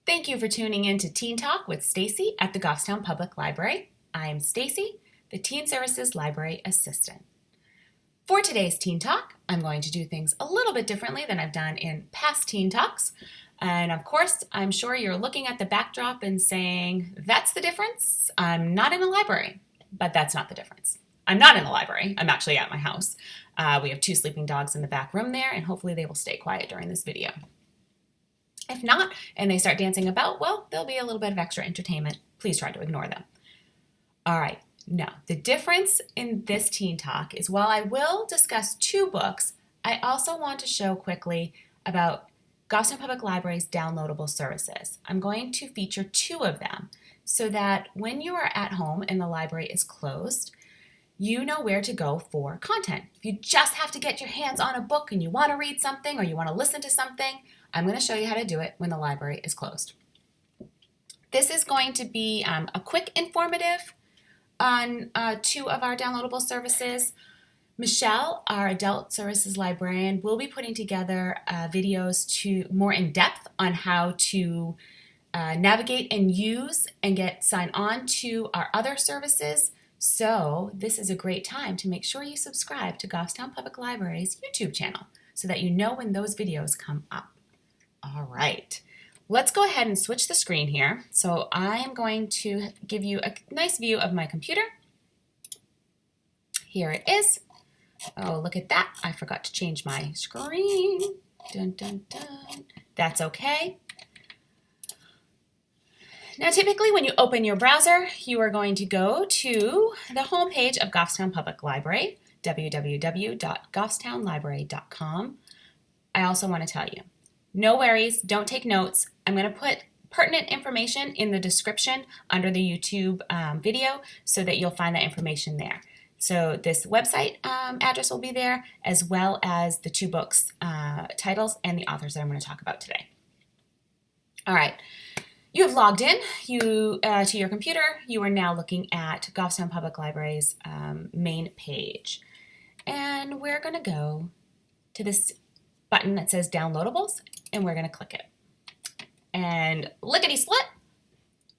Thank you for tuning in to Teen Talk with Stacey at the Goffstown Public Library. I am Stacey, the Teen Services Library Assistant. For today's Teen Talk, I'm going to do things a little bit differently than I've done in past Teen Talks. And of course, I'm sure you're looking at the backdrop and saying, that's the difference. I'm not in a library, but that's not the difference. I'm not in a library. I'm actually at my house. We have 2 sleeping dogs in the back room there, and hopefully they will stay quiet during this video. If not, and they start dancing about, well, there'll be a little bit of extra entertainment. Please try to ignore them. All right, now, the difference in this Teen Talk is while I will discuss 2 books, I also want to show quickly about Goffstown Public Library's downloadable services. I'm going to feature 2 of them so that when you are at home and the library is closed, you know where to go for content. If you just have to get your hands on a book and you want to read something or you want to listen to something, I'm going to show you how to do it when the library is closed. This is going to be a quick informative on 2 of our downloadable services. Michelle, our adult services librarian, will be putting together videos to more in depth on how to navigate and use and sign on to our other services. So this is a great time to make sure you subscribe to Goffstown Public Library's YouTube channel so that you know when those videos come up. All right, let's go ahead and switch the screen here. So I am going to give you a nice view of my computer. Here it is. Oh, look at that. I forgot to change my screen. Dun, dun, dun. That's okay. Now, typically when you open your browser, you are going to go to the homepage of Goffstown Public Library, www.goffstownlibrary.com. I also want to tell you, no worries, don't take notes. I'm going to put pertinent information in the description under the YouTube video so that you'll find that information there. So this website address will be there, as well as the 2 books titles and the authors that I'm going to talk about today. All right, you have logged in to your computer. You are now looking at Goffstown Public Library's main page. And we're going to go to this button that says Downloadables, and we're going to click it. And lickety-split,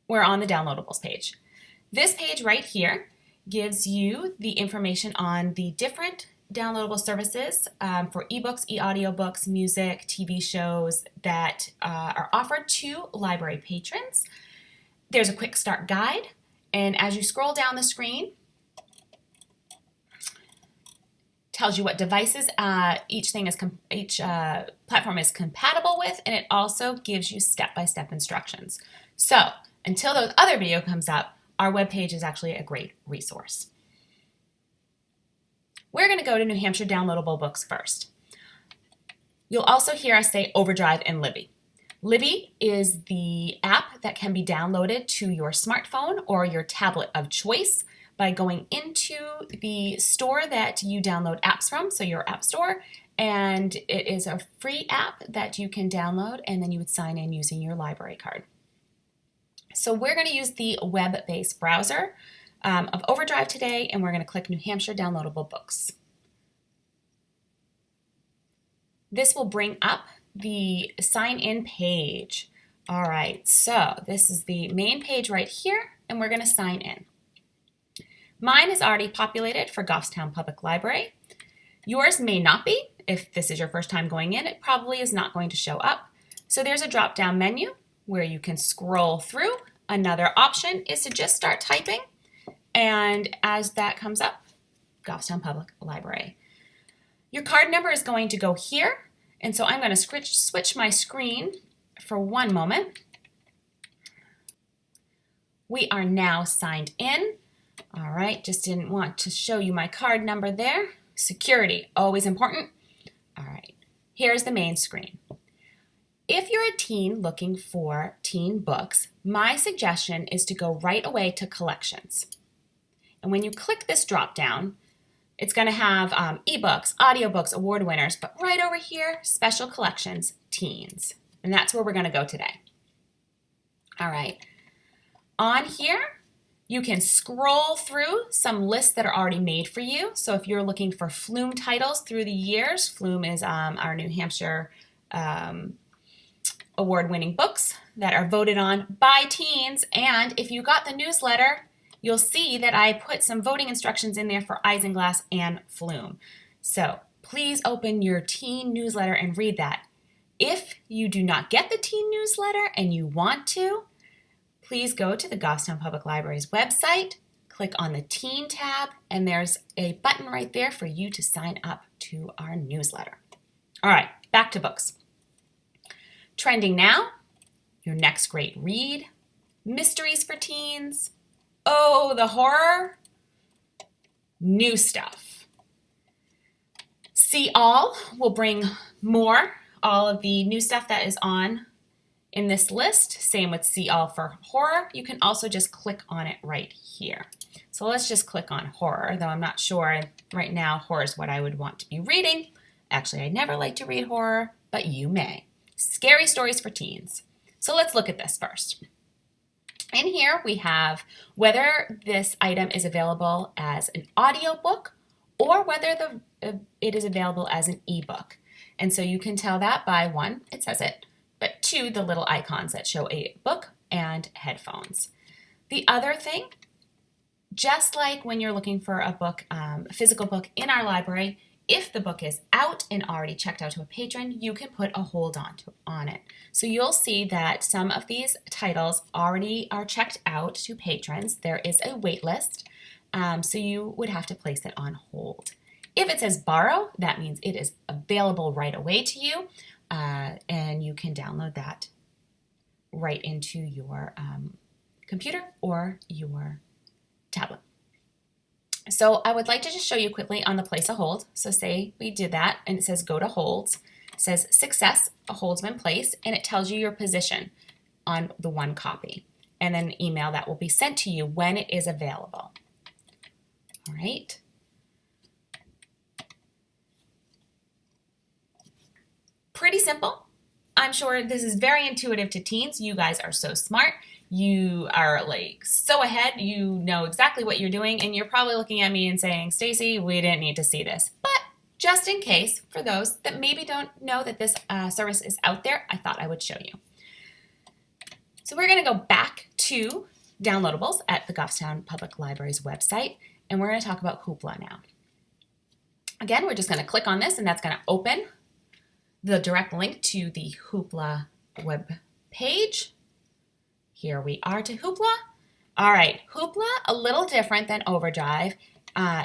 we're on the Downloadables page. This page right here gives you the information on the different downloadable services for ebooks, e-audiobooks, music, TV shows that are offered to library patrons. There's a quick start guide, and as you scroll down the screen, tells you what devices each platform is compatible with, and it also gives you step-by-step instructions. So until the other video comes up, our webpage is actually a great resource. We're going to go to New Hampshire downloadable books first. You'll also hear us say OverDrive and Libby. Libby is the app that can be downloaded to your smartphone or your tablet of choice by going into the store that you download apps from, so your app store, and it is a free app that you can download, and then you would sign in using your library card. So we're going to use the web-based browser of OverDrive today, and we're going to click New Hampshire downloadable books. This will bring up the sign-in page. All right, so this is the main page right here, and we're going to sign in. Mine is already populated for Goffstown Public Library. Yours may not be. If this is your first time going in, it probably is not going to show up. So there's a drop-down menu where you can scroll through. Another option is to just start typing, and as that comes up, Goffstown Public Library. Your card number is going to go here, and so I'm going to switch my screen for one moment. We are now signed in. All right, just didn't want to show you my card number there. Security, always important. All right, here's the main screen. If you're a teen looking for teen books, my suggestion is to go right away to collections. And when you click this drop down, it's going to have ebooks, audiobooks, award winners, but right over here, special collections, teens. And that's where we're going to go today. All right, on here, you can scroll through some lists that are already made for you. So if you're looking for Flume titles through the years, Flume is our New Hampshire award-winning books that are voted on by teens. And if you got the newsletter, you'll see that I put some voting instructions in there for Isinglass and Flume. So please open your teen newsletter and read that. If you do not get the teen newsletter and you want to, please go to the Goffstown Public Library's website, click on the Teen tab, and there's a button right there for you to sign up to our newsletter. All right, back to books. Trending now, your next great read, mysteries for teens, oh, the horror, new stuff. See All will bring all of the new stuff that is on in this list. Same with See All for horror. You can also just click on it right here. So let's just click on horror, though I'm not sure right now horror is what I would want to be reading. Actually, I never like to read horror, but you may. Scary stories for teens. So let's look at this first. In here we have whether this item is available as an audiobook or whether it is available as an ebook. And so you can tell that by one, it says it, but two, the little icons that show a book and headphones. The other thing, just like when you're looking for a book, a physical book in our library, if the book is out and already checked out to a patron, you can put a hold on it. So you'll see that some of these titles already are checked out to patrons. There is a wait list, so you would have to place it on hold. If it says borrow, that means it is available right away to you, and you can download that right into your computer or your tablet. So I would like to just show you quickly on the place a hold. So say we did that and it says go to holds. It says success, a hold's been placed, and it tells you your position on the one copy. And then an email that will be sent to you when it is available. All right. Pretty simple. I'm sure this is very intuitive to teens. You guys are so smart. You are like so ahead. You know exactly what you're doing, and you're probably looking at me and saying, Stacey, we didn't need to see this. But just in case, for those that maybe don't know that this service is out there, I thought I would show you. So we're going to go back to downloadables at the Goffstown Public Library's website, and we're going to talk about Hoopla now. Again, we're just going to click on this, and that's going to open the direct link to the Hoopla web page. Here we are to Hoopla. All right, Hoopla, a little different than OverDrive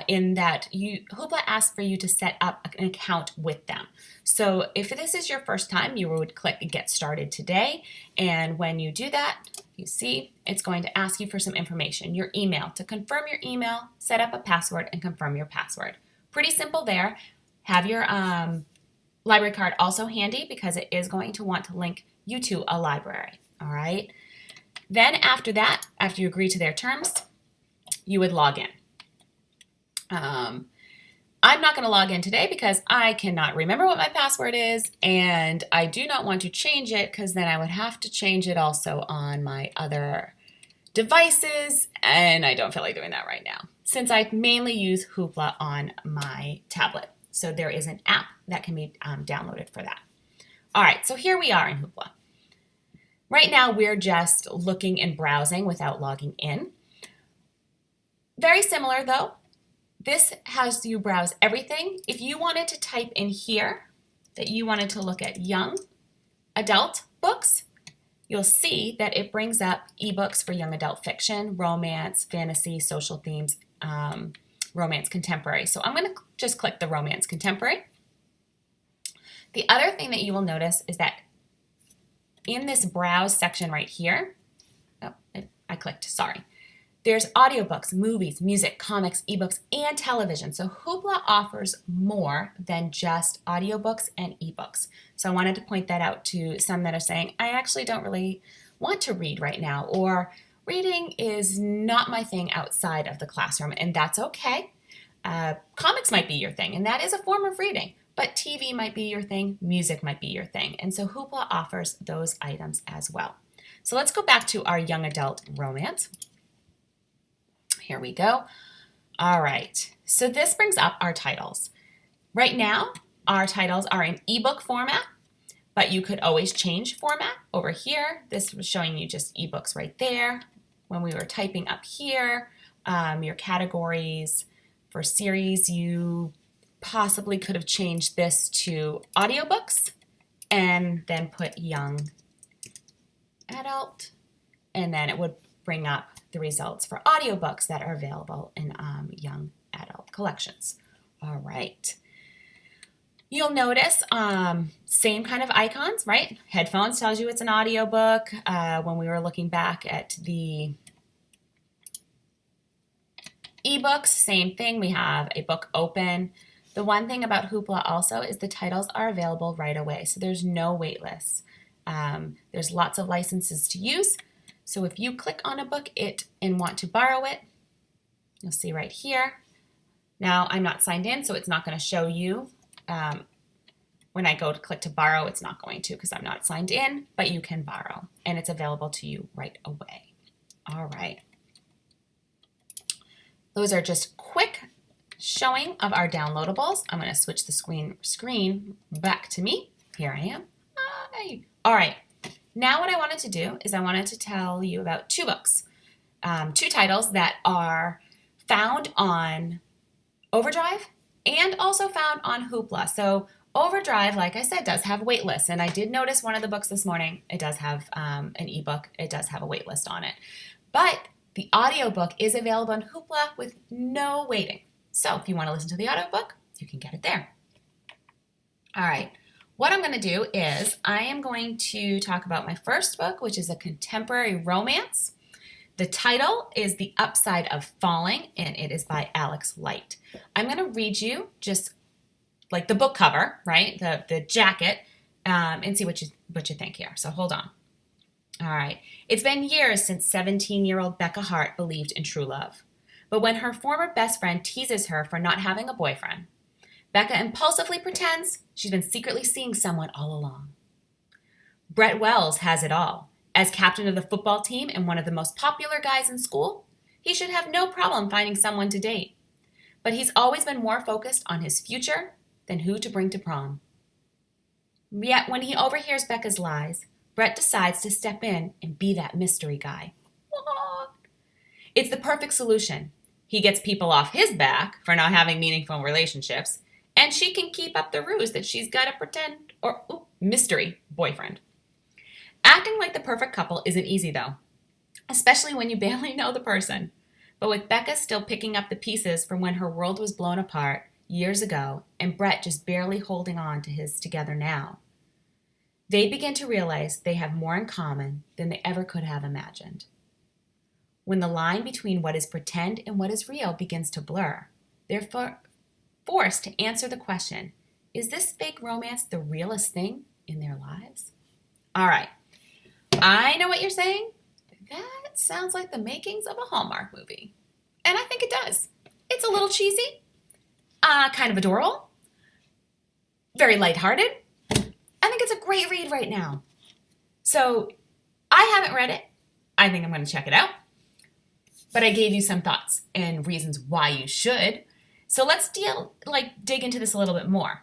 in that Hoopla asks for you to set up an account with them. So if this is your first time, you would click Get Started Today. And when you do that, you see it's going to ask you for some information, your email. To confirm your email, set up a password, and confirm your password. Pretty simple there. Have your library card also handy because it is going to want to link you to a library. All right. Then after that, after you agree to their terms, you would log in. I'm not going to log in today because I cannot remember what my password is, and I do not want to change it because then I would have to change it also on my other devices, and I don't feel like doing that right now since I mainly use Hoopla on my tablet. So there is an app that can be downloaded for that. All right, so here we are in Hoopla. Right now, we're just looking and browsing without logging in. Very similar, though. This has you browse everything. If you wanted to type in here that you wanted to look at young adult books, you'll see that it brings up ebooks for young adult fiction, romance, fantasy, social themes, romance contemporary. So I'm going to just click the romance contemporary. The other thing that you will notice is that in this browse section right here, I clicked, sorry. There's audiobooks, movies, music, comics, ebooks, and television. So Hoopla offers more than just audiobooks and ebooks. So I wanted to point that out to some that are saying, I actually don't really want to read right now, or reading is not my thing outside of the classroom, and that's okay. Comics might be your thing, and that is a form of reading. But TV might be your thing, music might be your thing. And so Hoopla offers those items as well. So let's go back to our young adult romance. Here we go. All right, so this brings up our titles. Right now, our titles are in ebook format, but you could always change format over here. This was showing you just ebooks right there. When we were typing up here, your categories for series, you possibly could have changed this to audiobooks and then put young adult, and then it would bring up the results for audiobooks that are available in young adult collections. All right. You'll notice same kind of icons, right? Headphones tells you it's an audiobook. When we were looking back at the ebooks, same thing. We have a book open. The one thing about Hoopla also is the titles are available right away, so there's no wait list. There's lots of licenses to use. So if you click on a book and want to borrow it, you'll see right here. Now I'm not signed in, so it's not going to show you. When I go to click to borrow, it's not going to because I'm not signed in, but you can borrow and it's available to you right away. All right. Those are just quick showing of our downloadables. I'm going to switch the screen back to me. Here I am. Hi. All right. Now what I wanted to do is I wanted to tell you about two books, two titles that are found on OverDrive and also found on Hoopla. So OverDrive, like I said, does have wait lists. And I did notice one of the books this morning, it does have an ebook. It does have a wait list on it. But the audiobook is available on Hoopla with no waiting. So if you want to listen to the audiobook, you can get it there. All right. What I'm going to do is I am going to talk about my first book, which is a contemporary romance. The title is The Upside of Falling, and it is by Alex Light. I'm going to read you just like the book cover, right, the jacket, and see what you think here. So hold on. All right. It's been years since 17-year-old Becca Hart believed in true love. But when her former best friend teases her for not having a boyfriend, Becca impulsively pretends she's been secretly seeing someone all along. Brett Wells has it all. As captain of the football team and one of the most popular guys in school, he should have no problem finding someone to date. But he's always been more focused on his future than who to bring to prom. Yet when he overhears Becca's lies, Brett decides to step in and be that mystery guy. It's the perfect solution. He gets people off his back for not having meaningful relationships, and she can keep up the ruse that she's got a pretend or mystery boyfriend. Acting like the perfect couple isn't easy, though, especially when you barely know the person. But with Becca still picking up the pieces from when her world was blown apart years ago, and Brett just barely holding on to his together now, they begin to realize they have more in common than they ever could have imagined. When the line between what is pretend and what is real begins to blur, they're forced to answer the question, is this fake romance the realest thing in their lives? All right. I know what you're saying. That sounds like the makings of a Hallmark movie. And I think it does. It's a little cheesy, kind of adorable, very lighthearted. I think it's a great read right now. So I haven't read it. I think I'm going to check it out. But I gave you some thoughts and reasons why you should. So let's dig into this a little bit more.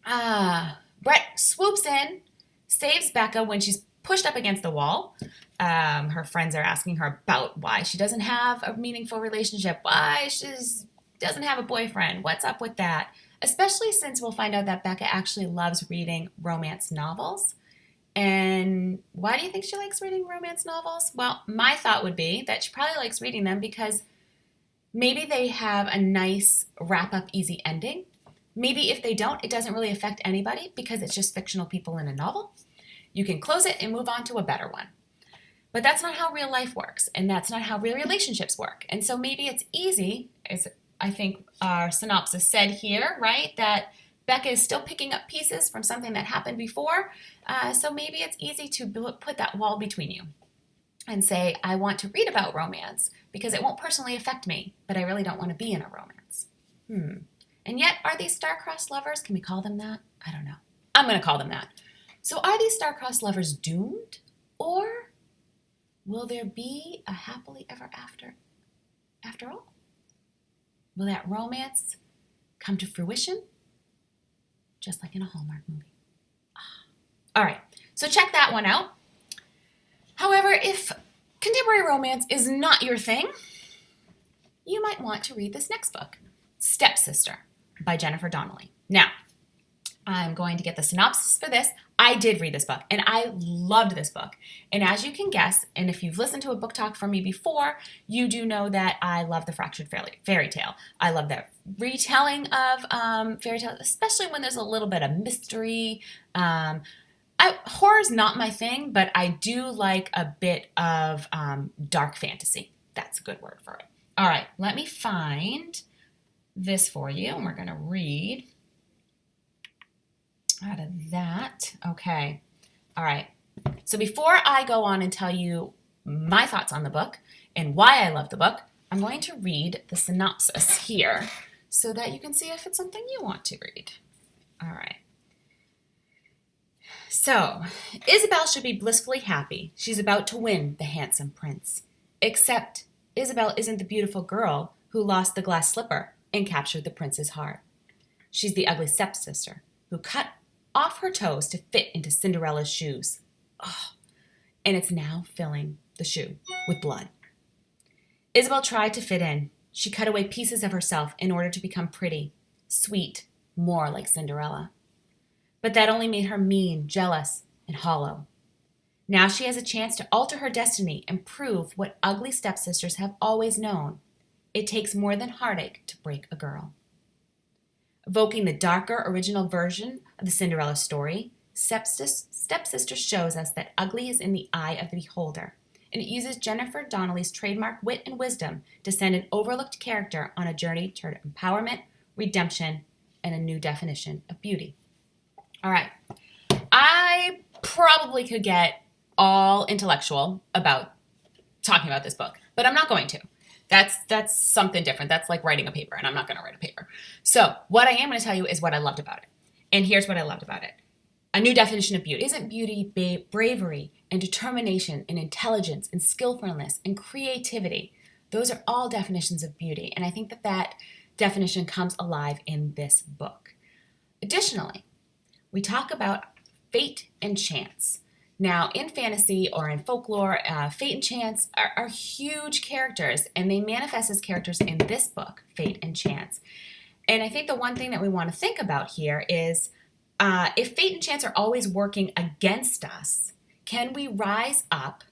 Brett swoops in, saves Becca when she's pushed up against the wall. Her friends are asking her about why she doesn't have a meaningful relationship, why she doesn't have a boyfriend, what's up with that? Especially since we'll find out that Becca actually loves reading romance novels. And why do you think she likes reading romance novels? Well, my thought would be that she probably likes reading them because maybe they have a nice wrap-up, easy ending. Maybe if they don't, it doesn't really affect anybody because it's just fictional people in a novel. You can close it and move on to a better one. But that's not how real life works, and that's not how real relationships work. And so maybe it's easy, as I think our synopsis said here, right, that Becca is still picking up pieces from something that happened before. So maybe it's easy to put that wall between you and say, I want to read about romance because it won't personally affect me, but I really don't want to be in a romance. And yet, are these star-crossed lovers? Can we call them that? I don't know. I'm going to call them that. So are these star-crossed lovers doomed? Or will there be a happily ever after all? Will that romance come to fruition? Just like in a Hallmark movie. All right, so check that one out. However, if contemporary romance is not your thing, you might want to read this next book, Stepsister by Jennifer Donnelly. Now, I'm going to get the synopsis for this. I did read this book, and I loved this book. And as you can guess, and if you've listened to a book talk from me before, you do know that I love the fractured fairy tale. I love that retelling of fairy tale, especially when there's a little bit of mystery. Horror's not my thing, but I do like a bit of dark fantasy. That's a good word for it. All right, let me find this for you, and we're going to read out of that. Okay. All right. So before I go on and tell you my thoughts on the book and why I love the book, I'm going to read the synopsis here so that you can see if it's something you want to read. All right. So, Isabel should be blissfully happy. She's about to win the handsome prince. Except Isabel isn't the beautiful girl who lost the glass slipper and captured the prince's heart. She's the ugly stepsister who cut off her toes to fit into Cinderella's shoes. Oh, and it's now filling the shoe with blood. Isabel tried to fit in. She cut away pieces of herself in order to become pretty, sweet, more like Cinderella. But that only made her mean, jealous, and hollow. Now she has a chance to alter her destiny and prove what ugly stepsisters have always known. It takes more than heartache to break a girl. Evoking the darker original version of the Cinderella story, Stepsister shows us that ugly is in the eye of the beholder, and it uses Jennifer Donnelly's trademark wit and wisdom to send an overlooked character on a journey toward empowerment, redemption, and a new definition of beauty. All right, I probably could get all intellectual about talking about this book, but I'm not going to. That's something different. That's like writing a paper, and I'm not going to write a paper. So what I am going to tell you is what I loved about it. And here's what I loved about it. A new definition of beauty. Isn't beauty bravery and determination and intelligence and skillfulness and creativity? Those are all definitions of beauty. And I think that that definition comes alive in this book. Additionally, we talk about fate and chance. Now, in fantasy or in folklore, fate and chance are huge characters, and they manifest as characters in this book, Fate and Chance. And I think the one thing that we want to think about here is if fate and chance are always working against us, can we rise up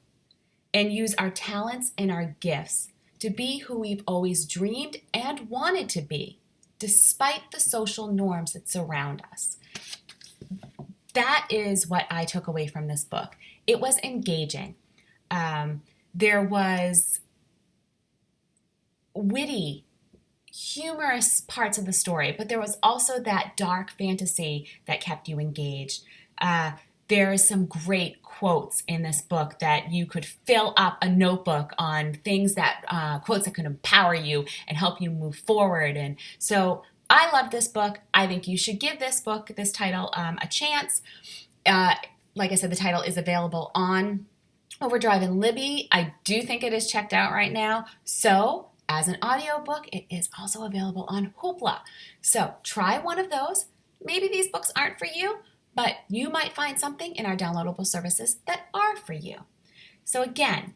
and use our talents and our gifts to be who we've always dreamed and wanted to be, despite the social norms that surround us? That is what I took away from this book. It was engaging. There was witty, humorous parts of the story, but there was also that dark fantasy that kept you engaged. There is some great quotes in this book that you could fill up a notebook on things that, quotes that could empower you and help you move forward. And so I love this book. I think you should give this book, this title, a chance. Like I said, the title is available on OverDrive and Libby. I do think it is checked out right now. So as an audiobook, it is also available on Hoopla. So try one of those. Maybe these books aren't for you, but you might find something in our downloadable services that are for you. So again,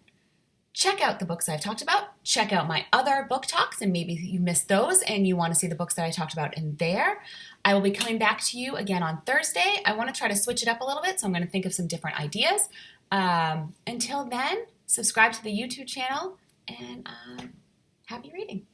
check out the books I've talked about. Check out my other book talks, and maybe you missed those and you want to see the books that I talked about in there. I will be coming back to you again on Thursday. I want to try to switch it up a little bit, so I'm going to think of some different ideas. Until then, subscribe to the YouTube channel, and happy reading.